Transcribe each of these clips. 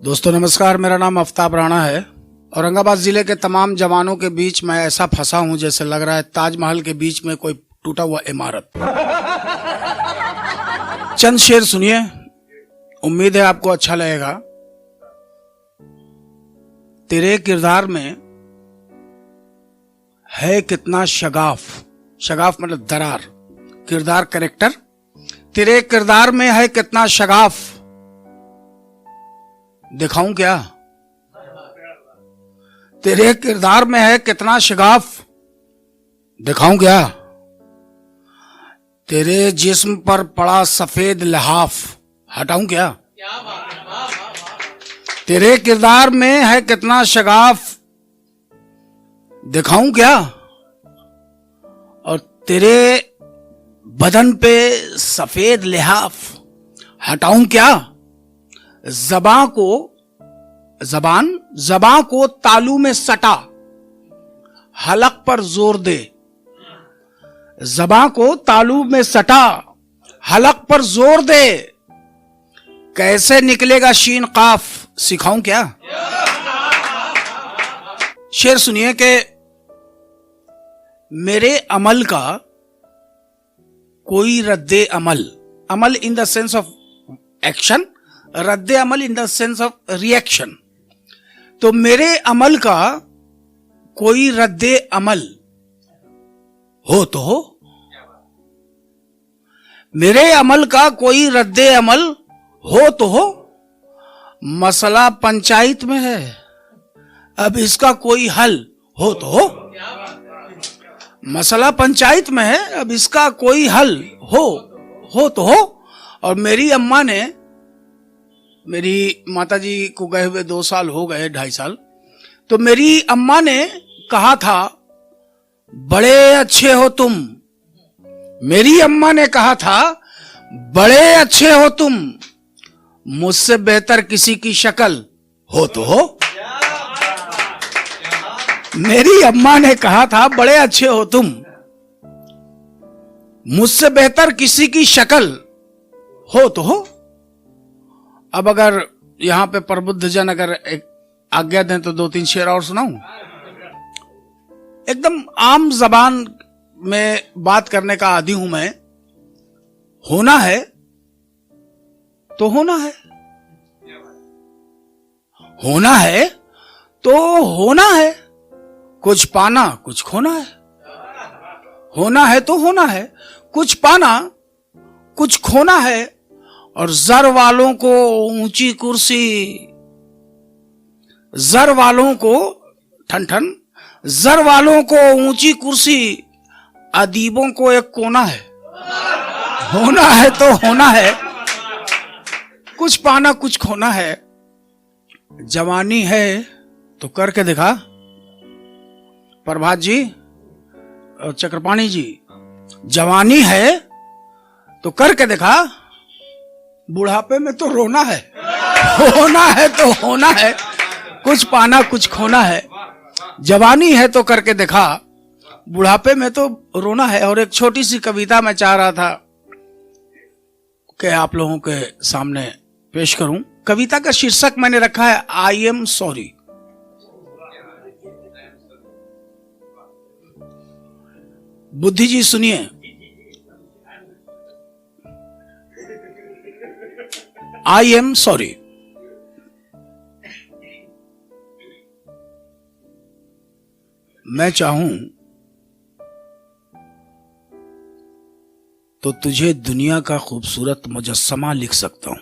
दोस्तों नमस्कार, मेरा नाम आफ्ताब राणा है। औरंगाबाद जिले के तमाम जवानों के बीच मैं ऐसा फंसा हूं जैसे लग रहा है ताजमहल के बीच में कोई टूटा हुआ इमारत। चंद शेर सुनिए, उम्मीद है आपको अच्छा लगेगा। तेरे किरदार में है कितना शगाफ, शगाफ मतलब दरार, किरदार कैरेक्टर। तेरे किरदार में है कितना शगाफ, दिखाऊं क्या? तेरे किरदार में है कितना शगाफ, दिखाऊं क्या? तेरे जिस्म पर पड़ा सफेद लिहाफ, हटाऊं क्या? तेरे किरदार में है कितना शगाफ, दिखाऊं क्या? और तेरे बदन पे सफेद लिहाफ, हटाऊं क्या? जबान को तालू में सटा, हलक पर जोर दे। जबान को तालू में सटा, हलक पर जोर दे। कैसे निकलेगा शीन काफ, सिखाऊं क्या? शेर सुनिए कि मेरे अमल का कोई रद्दे अमल, अमल in the sense of action, रद्दे अमल in the sense of reaction. तो मेरे अमल का कोई रद्दे अमल हो तो हो, मेरे अमल का कोई रद्दे अमल हो तो हो। मसला पंचायत में है, अब इसका कोई हल हो तो हो। मसला पंचायत में है, अब इसका कोई हल हो तो हो। और मेरी अम्मा ने, मेरी माताजी को गए हुए 2 साल हो गए, 2.5 साल, तो मेरी अम्मा ने कहा था बड़े अच्छे हो तुम। मेरी अम्मा ने कहा था बड़े अच्छे हो तुम, मुझसे बेहतर किसी की शक्ल हो तो हो। मेरी अम्मा ने कहा था बड़े अच्छे हो तुम, मुझसे बेहतर किसी की शक्ल हो तो हो। अब अगर यहां पे प्रबुद्ध जन अगर एक आज्ञा दें तो 2-3 शेर और सुनाऊं। एकदम आम जबान में बात करने का आदी हूं मैं। होना है तो होना है, होना है तो होना है, कुछ पाना कुछ खोना है। होना है तो होना है, कुछ पाना कुछ खोना है। और जर वालों को ऊंची कुर्सी, जर वालों को ठन ठन, जर वालों को ऊंची कुर्सी, अदीबों को एक कोना है। होना है तो होना है, कुछ पाना कुछ खोना है। जवानी है तो करके दिखा। प्रभात जी और चक्रपाणी जी, जवानी है तो करके दिखा, बुढ़ापे में तो रोना है। होना है तो होना है, कुछ पाना कुछ खोना है। जवानी है तो करके दिखा, बुढ़ापे में तो रोना है। और एक छोटी सी कविता मैं चाह रहा था कि आप लोगों के सामने पेश करूं। कविता का शीर्षक मैंने रखा है आई एम सॉरी। बुद्धि जी सुनिए, आई एम सॉरी। मैं चाहूं तो तुझे दुनिया का खूबसूरत मुजस्समा लिख सकता हूं।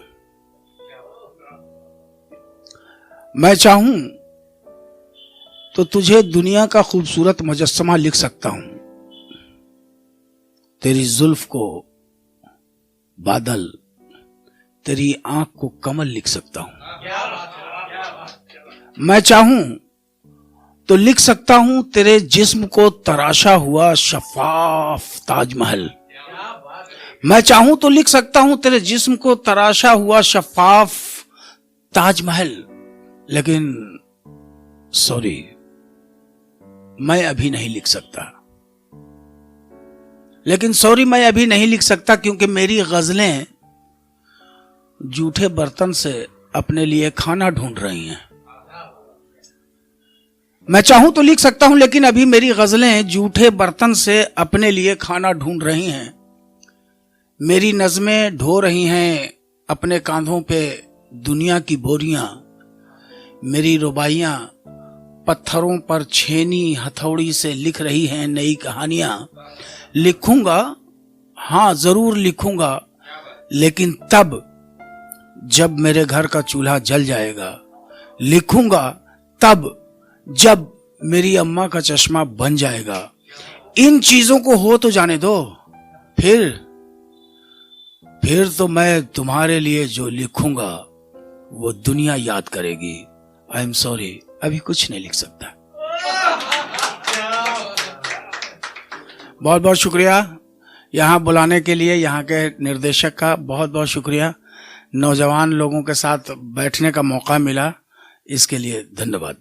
मैं चाहूं तो तुझे दुनिया का खूबसूरत मुजस्समा लिख सकता हूं। तेरी जुल्फ को बादल, तेरी आंख को कमल लिख सकता हूं। मैं चाहूं तो लिख सकता हूं तेरे जिस्म को तराशा हुआ शफाफ ताजमहल। मैं चाहूं तो लिख सकता हूं तेरे जिस्म को तराशा हुआ शफाफ ताजमहल। लेकिन सॉरी, मैं अभी नहीं लिख सकता। लेकिन सॉरी, मैं अभी नहीं लिख सकता क्योंकि मेरी गजलें जूठे बर्तन से अपने लिए खाना ढूंढ रही हैं। मैं चाहूं तो लिख सकता हूं, लेकिन अभी मेरी गजलें जूठे बर्तन से अपने लिए खाना ढूंढ रही हैं। मेरी नज़में ढो रही हैं अपने कांधों पे दुनिया की बोरियां। मेरी रुबाइयां पत्थरों पर छेनी हथौड़ी से लिख रही हैं नई कहानियां। लिखूंगा, हाँ जरूर लिखूंगा, लेकिन तब जब मेरे घर का चूल्हा जल जाएगा। लिखूंगा तब जब मेरी अम्मा का चश्मा बन जाएगा। इन चीजों को हो तो जाने दो, फिर तो मैं तुम्हारे लिए जो लिखूंगा वो दुनिया याद करेगी। आई एम सॉरी, अभी कुछ नहीं लिख सकता। बहुत बहुत शुक्रिया यहाँ बुलाने के लिए, यहाँ के निर्देशक का बहुत बहुत शुक्रिया। नौजवान लोगों के साथ बैठने का मौका मिला, इसके लिए धन्यवाद।